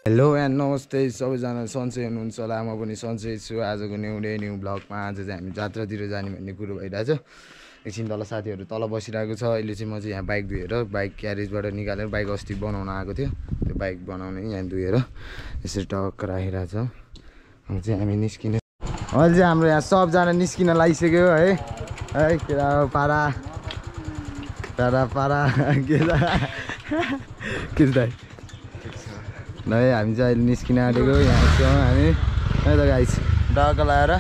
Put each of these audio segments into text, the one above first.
Hello and नमस्ते सबैजना सन्चै हुनुहुन्छ होला म पनि सन्चै छु आजको न्यू ब्लगमा आज चाहिँ हामी जात्रातिर जाने भन्ने कुरो भइरहेछ एकछिन तल साथीहरू तल बसिरहेको छ अहिले चाहिँ म चाहिँ यहाँ बाइक धुएर बाइक ग्यारेजबाट निकालेर बाइक अस्ति बनाउन आएको थियो त्यो बाइक बनाउने यहाँ धुएर यसरी टक्क राखिरहेछ अब चाहिँ हामी निस्किने अहिले चाहिँ हाम्रो यहाँ सबजना निस्किन लागिसक्यो है केटा पारा पारा पारा के दाइ है हामी चाहिँ अहिले निस्किन आँटेको यहाँ छौँ हामी है त गाइस डक्क लगाएर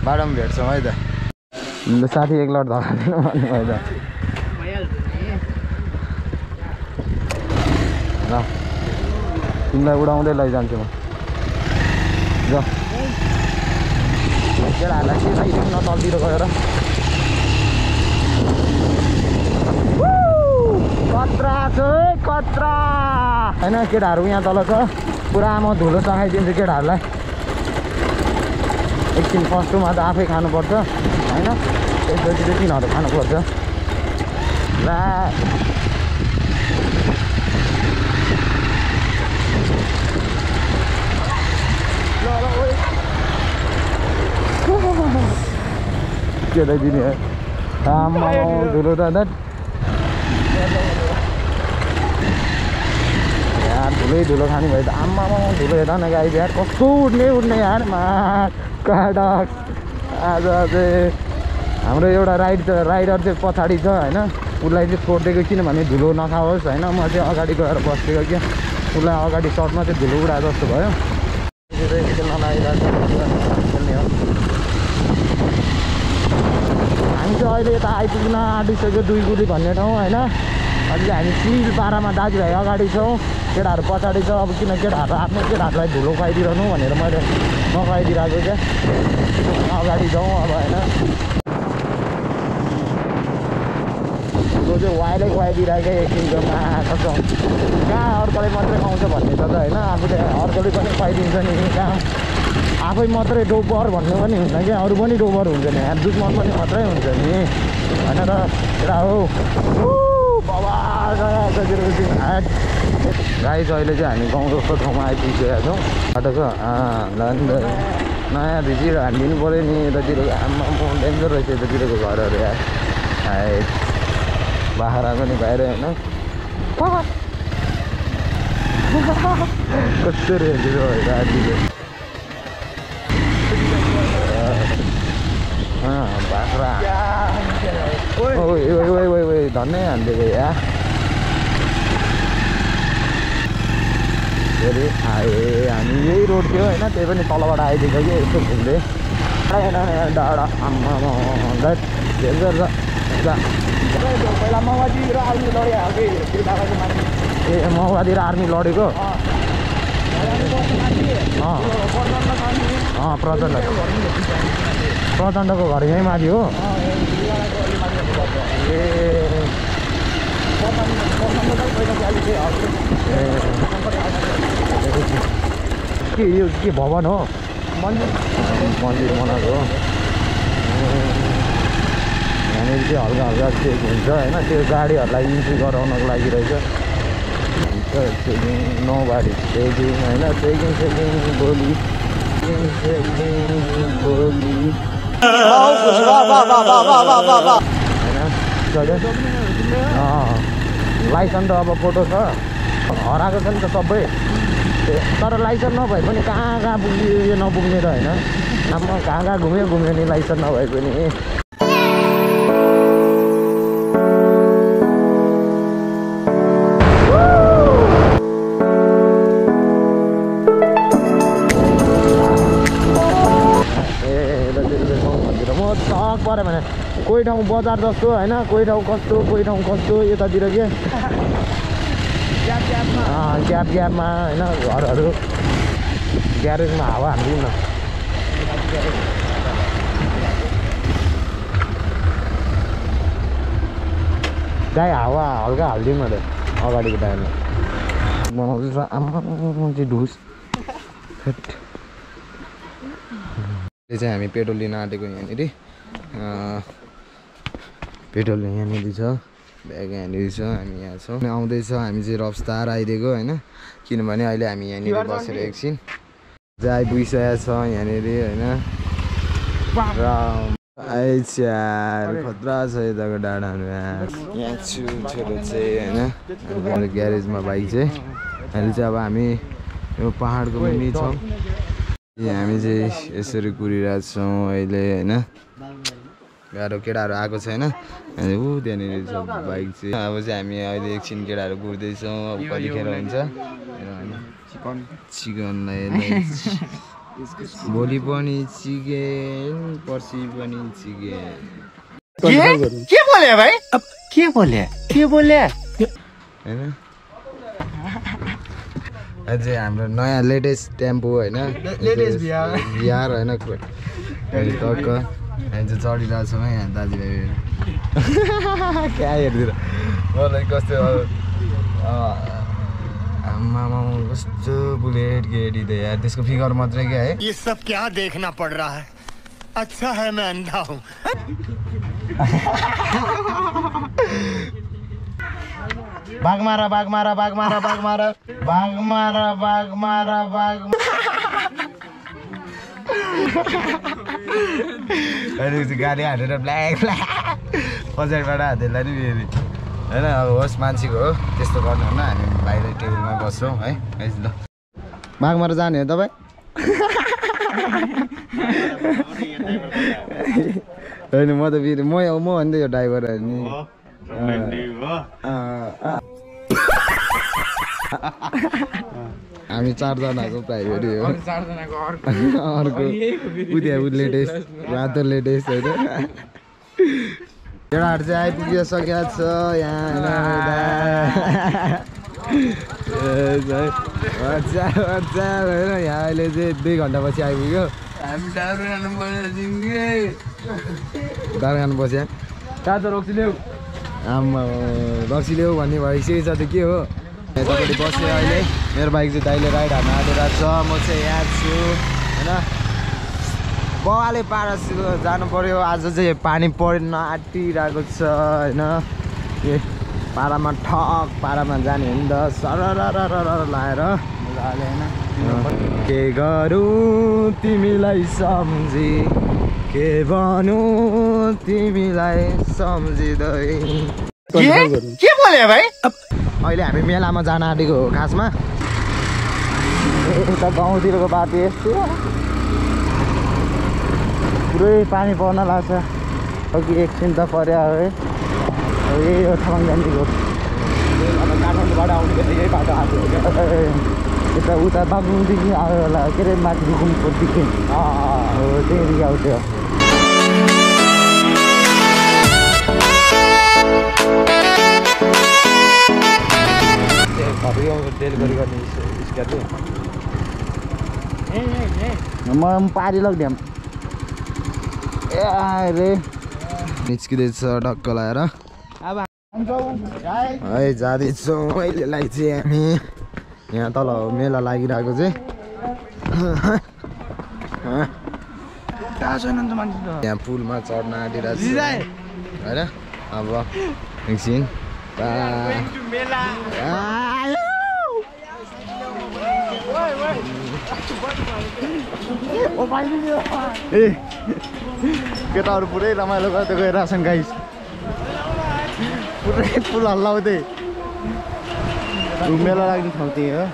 बाटोमा भेट्छौँ है त साथी एक लट धक्का दिनु भन्नुभयो त ल तिमीलाई उडाउँदै लैजान्छु म ल केटाहरूलाई के लाइदिउँ न तलतिर गएर कत्रा छ कत्रा होइन केटाहरू यहाँ तल छ पुरा म धुलो चखाइदिन्छु केटाहरूलाई एकछिन फर्स्टमा त आफै खानुपर्छ होइन त्यसपछि चाहिँ तिनीहरू खानुपर्छ ल केटाइदिने आमा धुलो त यार धुलो खाने भयो त आमामा धुलो हेर न गाई यार कस्तो उड्ने यार काडक आज चाहिँ हाम्रो एउटा राइडर चाहिँ पछाडि छ होइन उसलाई चाहिँ छोडिदिएको किनभने धुलो नखाओस् होइन म चाहिँ अगाडि गएर बसेको क्या उसलाई अगाडि सर्टमा चाहिँ धुलो उडा जस्तो भयो हामी चाहिँ अहिले यता आइपुग्न आँटिसक्यो दुई गुडी भन्ने ठाउँ होइन अहिले हामी सिल पारामा दाजुभाइ अगाडि छौँ केटाहरू पछाडि छ अब किन केटाहरू आफ्नो केटाहरूलाई धुलो खुवाइदिरहनु भनेर मैले नखुवाइदिरहेको क्या अगाडि जाउँ अब होइन धुलो चाहिँ वाइलै खुवाइदिरहेको एकछिनको कसो कहाँ अर्कोले मात्रै खुवाउँछ भन्ने त होइन आफूले अर्कोले पनि खुवाइदिन्छ नि कहाँ आफै मात्रै डोबर भन्ने पनि हुन्छ क्या अरू पनि डोबर हुन्छ नि यहाँ दुश्मन पनि मात्रै हुन्छ नि होइन र केटा हो गाई चाहिँ अहिले चाहिँ हामी गाउँ जस्तो ठाउँमा आइपुगेका छौँ बाटोको नयाँ भिजिट हालिदिनु पऱ्यो नि यतातिरको आमा डेन्जर रहेछ यतातिरको घरहरू यार बाख्रा पनि बाहिर होइन कस्तो रहेछ रातिले बाख्रा धन्नै हालिदिएको या फेरि आए हामी यही रोड थियो होइन त्यही पनि तलबाट आइदिएको कि यस्तो घुम्दै डाँडा आम्मा पहिला माओवादी र आर्मी लडिहाल्यो ए माओवादी र आर्मी लडेको प्रचण्डको घर यहीँ माथि हो के यो के भवन हो मन्दिर बनाएको हो यहाँनिर चाहिँ हल्का हल्का चेक हुन्छ होइन त्यो गाडीहरूलाई इन्ट्री गराउनको लागि रहेछ नो गाडी चेकिङ होइन चेकिङ गोली लाइसेन्स त अब फोटो छ हराएको छ नि त सबै तर लाइसेन्स नभए पनि कहाँ पुग्यो नपुग्ने त होइन अब कहाँ घुम्यो नि लाइसेन्स नभए पनि पऱ्यो भने कोही ठाउँ बजार जस्तो होइन कोही ठाउँ कस्तो यतातिर के ग्यापमा होइन घरहरू ग्यारेजमा हावा हालिदिउँ न गाई हावा हल्का हालिदिउँ न त अगाडिको टाइममा बनाउँदैछ आमा चाहिँ ढुस चाहिँ हामी पेट्रोल लिन आँटेको यहाँनिर पेट्रोल यहाँनिर छ ब्याग यहाँनिर छ हामी यहाँ छौँ आउँदैछ हामी चाहिँ रफ्तार आइदिएको होइन किनभने अहिले हामी यहाँनिर बसेर एकछिन चाहिँ आइपुगिसकेको छ यहाँनिर होइन खतरा छ यताको डाँडाहरू यहाँ छु छोरो चाहिँ होइन ग्यारेजमा बाइक चाहिँ अहिले चाहिँ अब हामी यो पहाडको मुनि छौँ हामी चाहिँ यसरी कुरिरहेको छौँ अहिले होइन गाह्रो केटाहरू आएको छैन अनि ऊ त्यहाँनिर छ बाइक चाहिँ अब चाहिँ हामी अहिले एकछिन केटाहरू कुर्दैछौँ अब कतिखेर हुन्छ चिकनलाई भोलि पनि चिकन पर्सि पनि चिकन के बोले भाइ अब के बोले होइन अझै हाम्रो नयाँ लेटेस्ट टेम्पो होइन लेटेस्ट बिहार होइन टक्क हामी चाहिँ चढिरहेको छौँ यहाँ दाजुभाइ क्या हेरिदिएर मलाई कस्तो आमामा कस्तो बुलेट केटी थियो यार त्यसको फिगर मात्रै क्या है ये सब क्या देखना पड़ रहा है अच्छा है मैं अंधा हूँ बाघ मारा गाडी हालेर ब्ल्याक पछाडिबाट हातेलाई नि फेरि होइन अब होस् मान्छेको हो त्यस्तो गर्नु होइन हामी बाहिर टेबलमा बस्छौँ है ल बाघमारा जाने हो तपाईँ होइन म त फेरि म भन्दै यो ड्राइभर नि हामी चारजनाको प्राइभेट हो अर्को उयो लेटेस्ट रातो लेटेस्ट होइन केटाहरू चाहिँ आइपुगिसकेको छ यहाँ होइन यहाँ अहिले चाहिँ 2 घन्टापछि आइपुग्यो दार खानु बस्यो कहाँ त रक्सी ल्याऊ आमा रक्सी ल्याऊ भन्ने भइसकेको छ त के हो तपाईँले बस्यो अहिले मेरो बाइक चाहिँ दाइले राइड हान्न आँटेर छ म चाहिँ यहाँ छु होइन बवाले पारा जानु पर्यो आज चाहिँ पानी पर्न आँटिरहेको छ होइन के पारामा पारामा जाने हो नि त सरर लाएर के गरौँ तिमीलाई सम्झी के भनौँ तिमीलाई सम्झिँदै के बोले भाइ अहिले हामी मेलामा जान आँटेको हो खासमा उता गाउँतिरको बाटो यस्तो पुरै पानी पर्न लाग्छ अघि एकछिन त पर्यो है यही हो थापाङ जान्तीको काठमाडौँबाट आउनु यही बाटो आएको यता उता बाग्लुङदेखि आयो होला के अरे माथि रुकुमकोदेखि हो त्यहीँदेखि आउँथ्यो डेलिभरी गर्ने स्क्याट म पारी लगिदिएँ ए अरे निस्किँदैछ ढक्क लगाएर है जाँदैछौँ अहिलेलाई चाहिँ हामी यहाँ तल मेला लागिरहेको चाहिँ यहाँ पुलमा चढ्न आँटिरहेको छ होइन अब एकछिन केटाहरू पुरै रमाइलो गर्दै गइरहेछन् गाइस पुरै पुल हल्लाउँदै मेला लाग्ने ठाउँ त्यही हो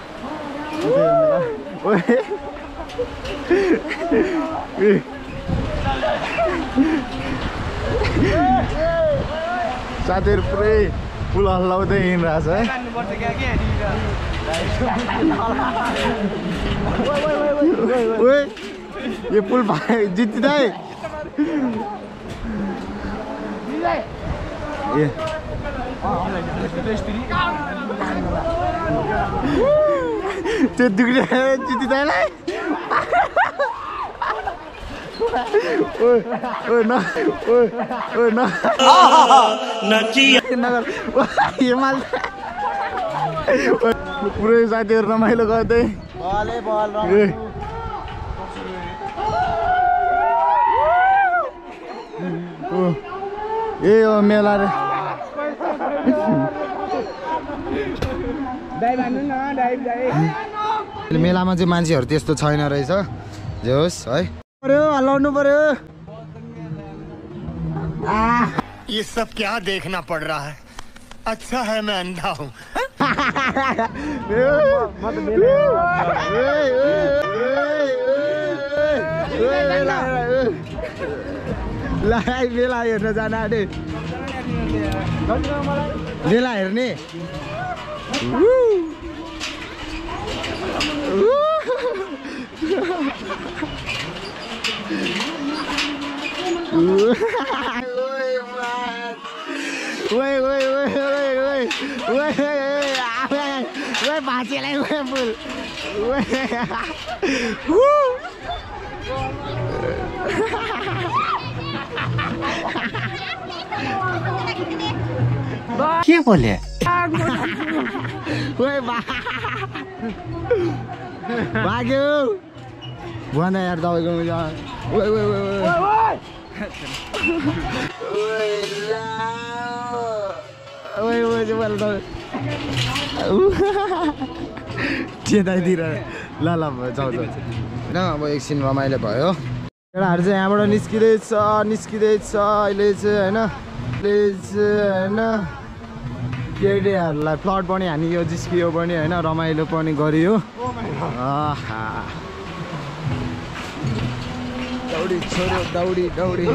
साथीहरू पुरै पुल हल्लाउँदै हिँडिरहेछ है यो पुल जित्दै त्यो दुख्ने जित्दैलाई पुरै साथीहरू रमाइलो गर्दै ए हो मेला रे मेलामा चाहिँ मान्छेहरू त्यस्तो छैन रहेछ जे होस् है पर्यो हल्लाउनु पर्यो ये सब क्या देखना पड़ रहा है अच्छा है मैं अंधा हूँ मेला हेर्न जान आँटे मेला हेर्ने भाँचेलाई फुल क्या बोले भाग्यो भन यार तपाईँको चेताइतिर ल ल जाउँछ होइन अब एकछिन रमाइलो भयो केटाहरू चाहिँ यहाँबाट निस्किँदैछ अहिले चाहिँ होइन केटीहरूलाई फ्लड पनि हानियो जिस्कियो पनि होइन रमाइलो पनि गरियो दौडी छोरो दौडी दौडी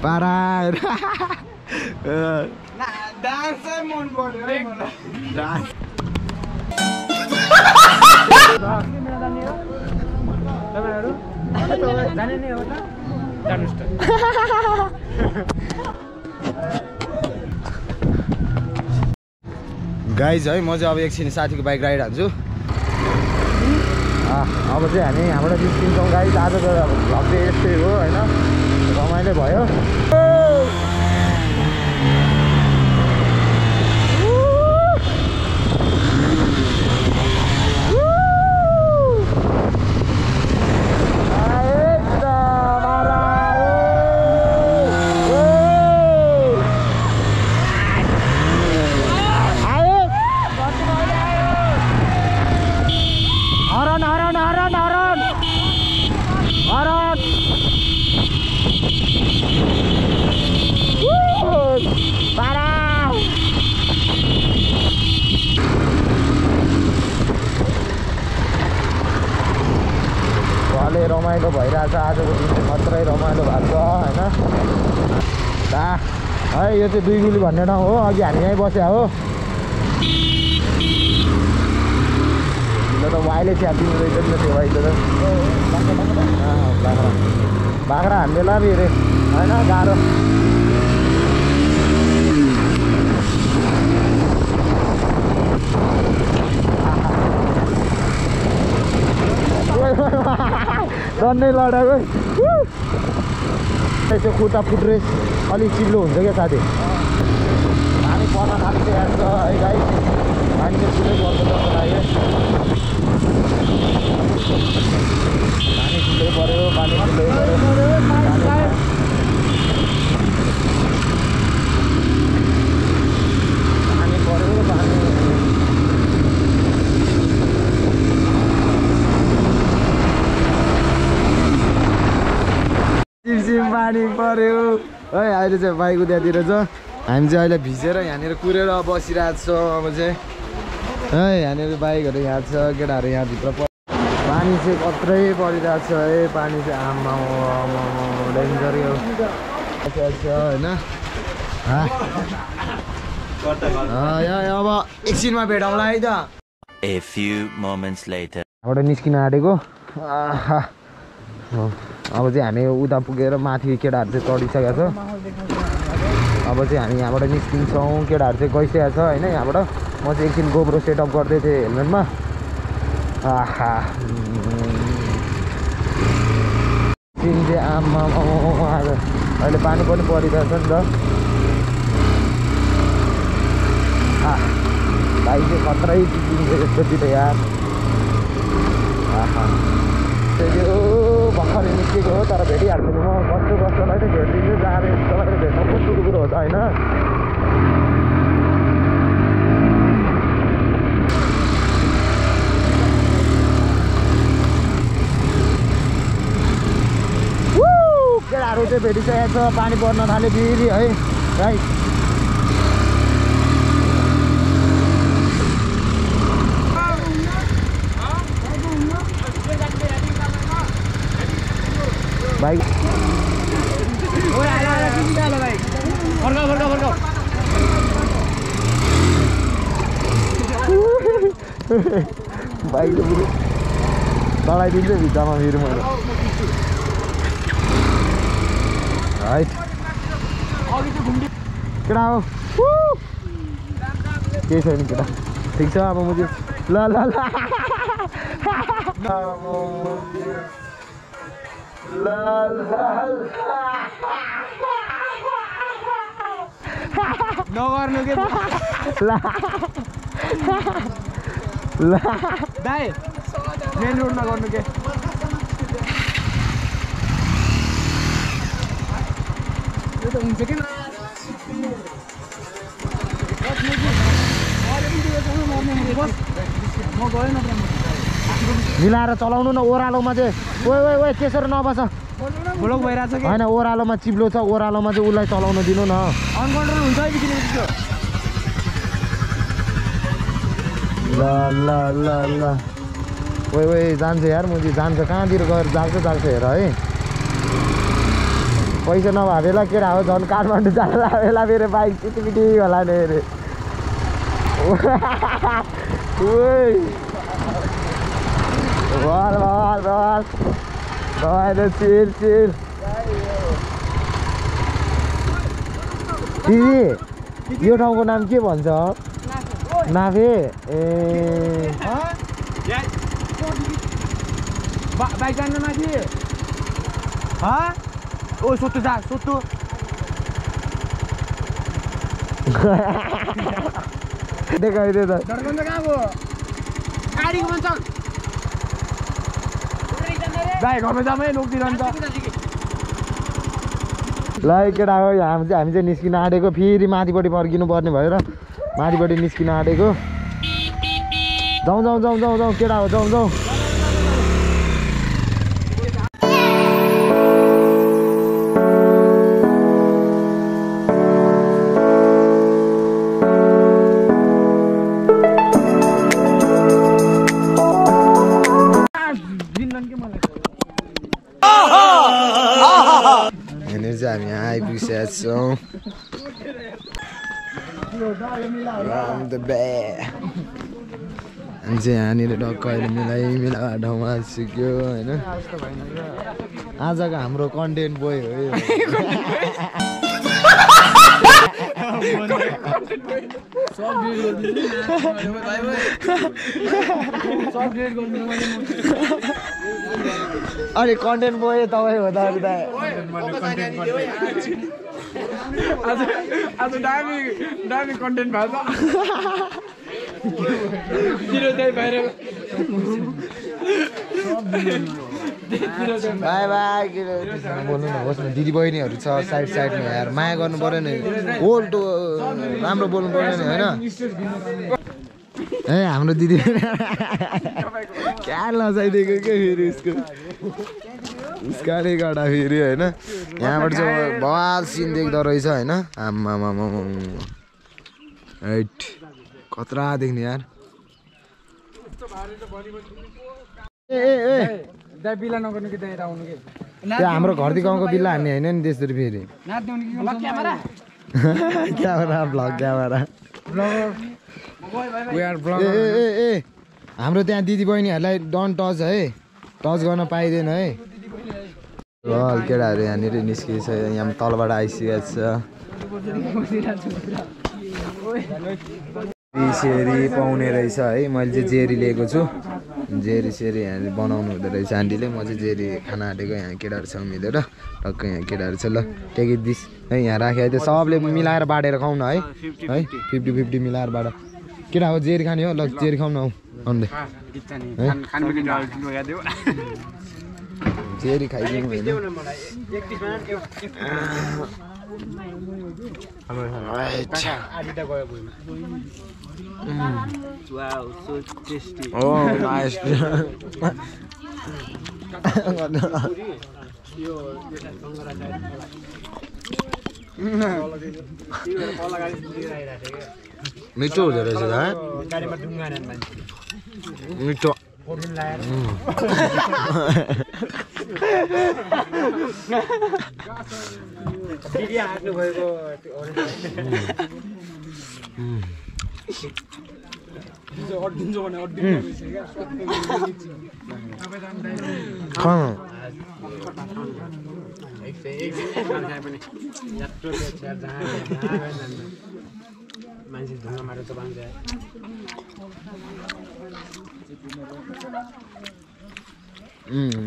पारा डान्सै मन पर्यो डान्स गाइज है म चाहिँ अब एकछिन साथीको बाइक राइड हान्छु अब चाहिँ हामी यहाँबाट निस्किन्छौँ गाइज आजको भ्लग चाहिँ यस्तै हो होइन रमाइलो भयो रमाइलो भइरहेछ आजको दिन चाहिँ खत्रै रमाइलो भएको छ होइन है यो चाहिँ 2 गुली भन्ने ठाउँ हो अघि हामी यहीँ बस्या हो त वाइले छ्यापिनु रहेछ नि त्यो भाइ त बाख्रा हामीले ला फेरि होइन गाह्रो डन्नै लडाएको यसो खुट्टा फुट्रे अलिक चिल्लो हुन्छ क्या साथी पानी पर्न थालिसकेको छ है गाई पानी चाहिँ पुरै पर्छ जस्तो लाग्यो पानी फुल्दै पऱ्यो पानी फुल्दै पऱ्यो पानी पर्यो है अहिले चाहिँ बाइक उतातिर छ हामी चाहिँ अहिले भिजेर यहाँनिर कुरेर बसिरहेको छौँ अब चाहिँ है यहाँनिर बाइकहरू यहाँ छ केटाहरू यहाँभित्र पानी चाहिँ कत्रै परिरहेको छ है पानी चाहिँ आमा डेन्जर यो होइन अब एकछिनमा भेटौँला है त A few moments later. यहाँबाट निस्किन आँटेको अब चाहिँ हामी उता पुगेर माथि केटाहरू चाहिँ चढिसकेको छ अब चाहिँ हामी यहाँबाट निस्किन्छौँ केटाहरू चाहिँ गइसकेको छ होइन यहाँबाट म चाहिँ एकछिन गोब्रो सेटअप गर्दै थिएँ हेलमेटमा सिन चाहिँ आमा अहिले पानी पनि परिरहेछ नि त भाइ चाहिँ खत्रै चिकिन्छ यस्तोतिर यार यो भर्खरै निस्केको हो तर भेटिहाल्छु नि म कसैलाई चाहिँ भेटिदिन्छु जहाँ तपाईँले भेट्न कस्तो कुरो हो त होइन केटाहरू चाहिँ भेटिसकेको छ पानी पर्न थाल्यो फेरि है राइट भाइ बाइक चलाइदिन्छु भित्तामा फेरि मैले है केटा हो केही छैन केटा ठिक छ अब म ल ल नगर्नु के ल दाइ मेन रोड नगर्नु के यो त हुन्छ कि म गएन मिलाएर चलाउनु न ओह्रालोमा चाहिँ ओए त्यसरी नबस ब्लक भइरहेछ कि होइन ओह्रालोमा चिप्लो छ ओह्रालोमा चाहिँ उसलाई चलाउन दिनु न अनकन्ट्रोल हुन्छ है बिग्रिन्छ ल ल ल ल ओए जान्छ यार म जान्छ कहाँतिर गएर जान्छ हेर है पैसा नभए बेला केटा हो झन् काठमाडौँ जान बेला मेरो बाइक पिटी होला नि अरे चिल दिदी यो ठाउँको नाम के भन्छ नाफे ए बाइक जान्न माथि ओ सोध्नु जा सोध्नु देखाइदियो त डरगन्द कहाँ गयो गाडीको भन्छ दाइ घरमा जामै नोक्दिरहन्छ ल केटा हो हामी चाहिँ निस्किन आँटेको फेरि माथिपट्टि फर्किनु पर्ने भएर माथिपट्टि निस्किन आँटेको जाउँ केटा हो जाउँ यहाँनिर चाहिँ हामी आइपुगिसकेका छौँ हामी चाहिँ यहाँनिर टक्क अहिले मिलाएको ठाउँमा सिक्यो होइन आजको हाम्रो कन्टेन्ट बोय हो यो अनि कन्टेन्ट बोय तपाईँ हो त आज दामी कन्टेन्ट भएको बाई बाई बोल्नु न होस् न दिदी बहिनीहरू छ साइडमा यार माया गर्नु पर्यो नि होल्ड राम्रो बोल्नु पर्यो नि होइन ए हाम्रो दिदी क्या लजाइदिएको क्या फेरि उसका गर्दा फेरि होइन यहाँबाट चाहिँ बवाल सिन देख्दो रहेछ होइन आम्मा राइट खतरा देख्ने यार दाइ बिला नगर्नु कि दाइ आउनु कि त्यो हाम्रो घरदेखि गाउँको बिल्ला हान्ने होइन नि त्यसरी फेरि camera vlog camera we are blog ए हाम्रो त्यहाँ दिदी बहिनीहरूलाई डन्ट टच है टच गर्न पाइँदैन है ल केटाहरू यहाँनिर निस्किएको छ यहाँ तलबाट आइसकेको छ सेरी पाउने रहेछ है मैले चाहिँ जेरी लिएको छु जेरी सेरी यहाँ बनाउनु हुँदो रहेछ आन्टीले म चाहिँ जेरी खाना आँटेको यहाँ केटाहरू छ मिलेर टक्क यहाँ केटाहरू छ ल टेक इट दिस है यहाँ राखेँ त्यो सबले मिलाएर बाँडेर खाउँ न है 50-50 मिलाएर बाँड केटा हो जेरी खाने हो ल जेरी खाउँ न आउँदै फेरि खाइदिउँ होइन मिठो हुँदो रहेछ मिठो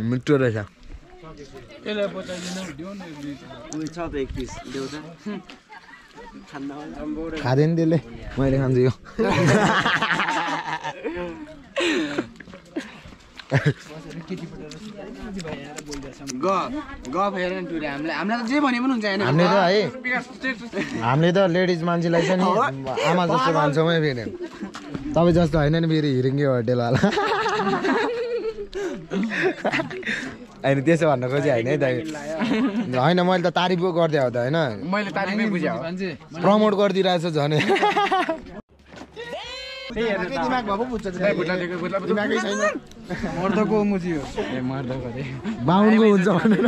मिठो रहेछ खाँदैन त्यसले मैले खान्छु यो हामीले त लेडिज मान्छेलाई चाहिँ नि आमा जस्तो मान्छौँ है फेरि तपाईँ जस्तो होइन नि फेरि हिरिङ्गे होटेलवाला होइन त्यसो भन्न खोजेँ होइन है दाइ होइन मैले त तारिफ पो गर्दै हो त होइन मैले तारिफै बुझेँ प्रमोट गरिदिइरहेको छु झन् मर्दको मुजी हो ए मर्दको रे बाहुनको हुन्छ भनेर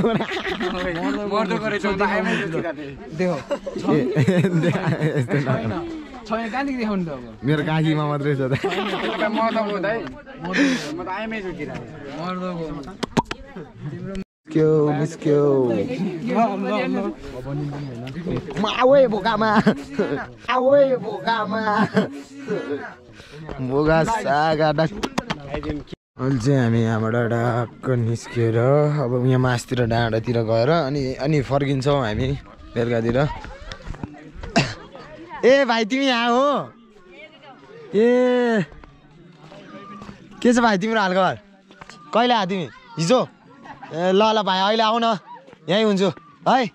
मर्दको रे देखो छैन कहाँदेखि देखाउनु त अब मेरो काकीमा मात्रै छ त मर्दको दाइ म त आइमै छुटिरहेको मर्दको निस्क्यो आवे बोकामा बोगा सागा अहिले चाहिँ हामी यहाँबाट डक्क निस्किएर अब यहाँ मासतिर डाँडातिर गएर अनि फर्किन्छौँ हामी बेलुकातिर ए भाइ तिमी यहाँ हो ए के छ भाइ तिम्रो हालखबर कहिले आयो तिमी हिजो ए ल भाइ अहिले आऊ न यहीँ हुन्छु है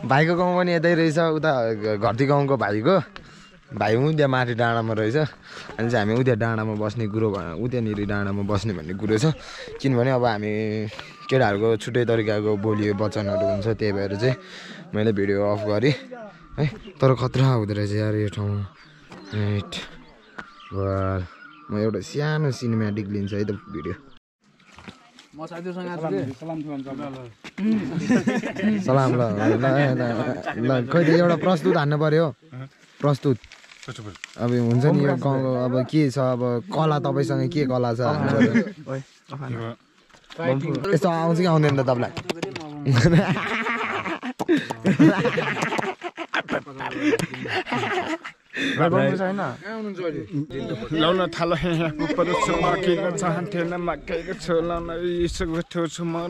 भाइको गाउँ पनि यतै रहेछ उता घरती गाउँको भाइको भाइ उता माथि डाँडामा रहेछ अनि चाहिँ हामी उता डाँडामा बस्ने कुरो उतानिर डाँडामा बस्ने भन्ने कुरो छ किनभने अब हामी केटाहरूको छुट्टै तरिकाको बोली वचनहरू हुन्छ त्यही भएर चाहिँ मैले भिडियो अफ गरेँ है तर खतरा हुँदो रहेछ यार यो ठाउँ राइट म एउटा सानो सिनेमेटिक लिन्छु है त भिडियो सलाम ल खोइ त एउटा प्रस्तुत हान्नु पर्यो प्रस्तुत अब हुन्छ नि यो गाउँको अब के छ अब कला तपाईँसँग के कला छ यस्तो आउँछ कि आउँदैन त तपाईँलाई लाउन थालो परुछु मकिन चाहन्थेन मकैको छु लाउन यसको छु छु म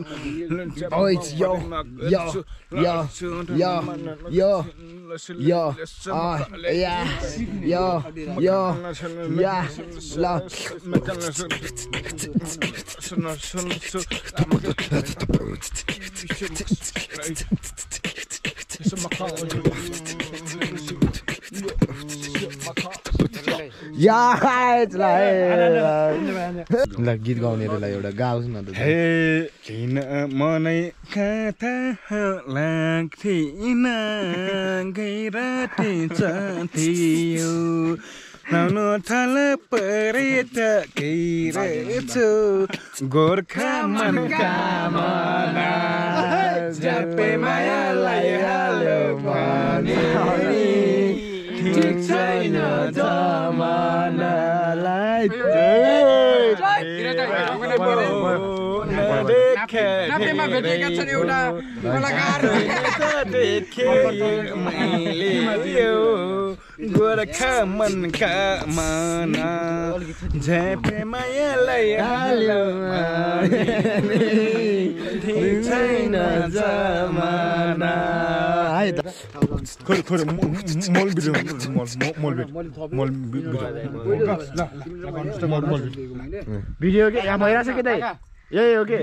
ल गीत गाउनेहरूलाई एउटा गाओस् न त हे किन मनै कथा लाग्थिन गैराटी थियो लाउनु थाल परे त गइरहेछु गोर्खा मनका मना जपे मायालाई हाल्यो भने ठीक छैन जमानालाई नाप्रेमा भेटेका छन् एउटा कलाकार गोर्खा मनका मना झ्यापे मायालाई हाल्यो ठीक छैन जमाना भिडियो के यहाँ भइरहेछ कि दाइ यही हो कि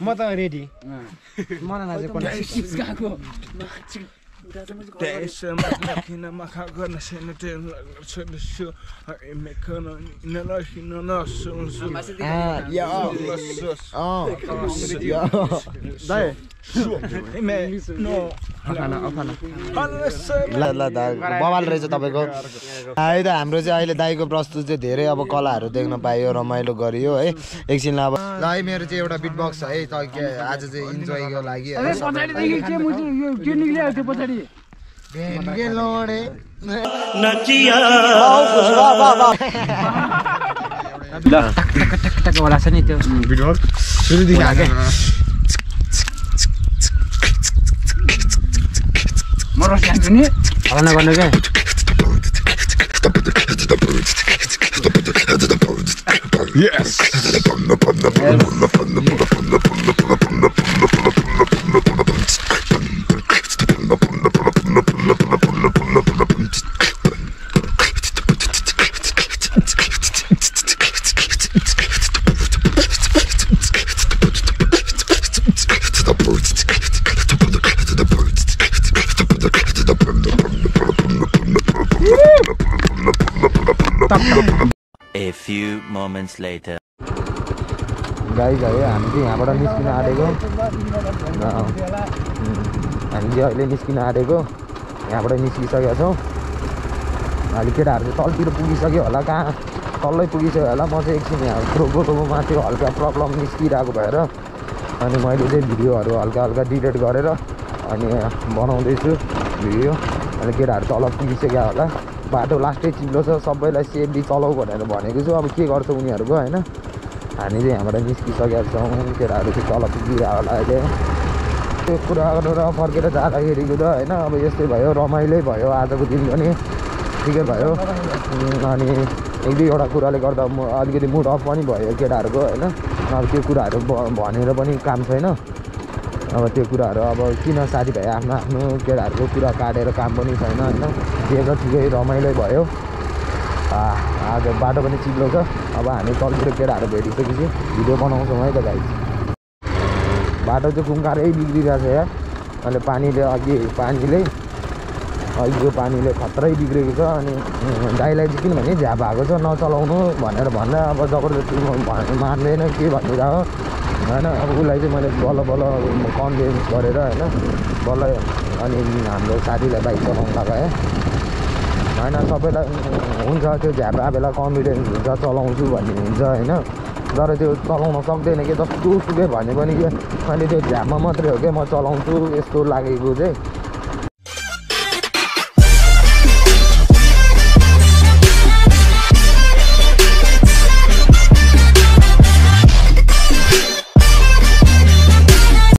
म त रेडी मलाई नाचे ल बवाल रहेछ तपाईँको है त हाम्रो चाहिँ अहिले दाईको प्रस्तुत चाहिँ धेरै अब कलाहरू देख्न पाइयो रमाइलो गरियो है एकछिन अब ल है मेरो चाहिँ एउटा बिट बक्स है त आज चाहिँ इन्जोयको लागि होला छ नि त्यो म रस्यान्छु नि हल्ला नगर्नु क्या A few moments later. गाई है हामी चाहिँ यहाँबाट निस्किन आँटेको हामी चाहिँ अहिले निस्किन आँटेको यहाँबाट निस्किसकेका छौँ अहिले केटाहरू चाहिँ तलतिर पुगिसक्यो होला कहाँ तल्लै पुगिसक्यो होला म चाहिँ एकछिन यहाँ गोटोमा त्यो हल्का प्रब्लम निस्किरहेको भएर अनि मैले चाहिँ भिडियोहरू हल्का हल्का डिलिट गरेर अनि बनाउँदैछु भिडियो अनि केटाहरू तल पुगिसक्यो होला बाटो लास्टै चिप्लो छ सबैलाई सेफली चलाऊ भनेर भनेको छु अब के गर्छ उनीहरूको होइन हामी चाहिँ यहाँबाट निस्किसकेका छौँ केटाहरू चाहिँ तल पुगिरहेको होला अहिले त्यो कुरा गरेर फर्केर जाँदाखेरिको त होइन अब यस्तै भयो रमाइलै भयो आजको दिन पनि ठिकै भयो अनि एक दुईवटा कुराले गर्दा म अलिकति मुड अफ पनि भयो केटाहरूको होइन अब त्यो कुराहरू भनेर पनि काम छैन अब त्यो कुराहरू अब किन साथीभाइ आफ्नो आफ्नो केटाहरूको कुरा काटेर काम पनि छैन होइन त्यो त ठिकै रमाइलो भयो आज बाटो पनि चिप्लो छ अब हामी तलतिर केटाहरू भेटिसकेपछि भिडियो बनाउँछौँ है त भाइ बाटो चाहिँ खुङ्कारै बिग्रिरहेको छ यहाँ अहिले अघिको पानीले खत्रै बिग्रेको छ अनि गाईलाई चाहिँ किनभने झ्याप भएको छ नचलाउनु भनेर भन्दा अब जबरजस्ती मान्दैन के भनिरहेको होइन अब उसलाई चाहिँ मैले बल्ल कन्भिन्स गरेर होइन बल्ल अनि हाम्रो साथीलाई बाइक चलाउनु लगाएँ होइन सबैलाई हुन्छ त्यो झ्याप बेला कन्फिडेन्स हुन्छ चलाउँछु भन्ने हुन्छ होइन तर त्यो चलाउन सक्दैन कि जस्तो सुकै भने पनि कि मैले त्यो झ्यापमा मात्रै हो क्या म चलाउँछु यस्तो लागेको चाहिँ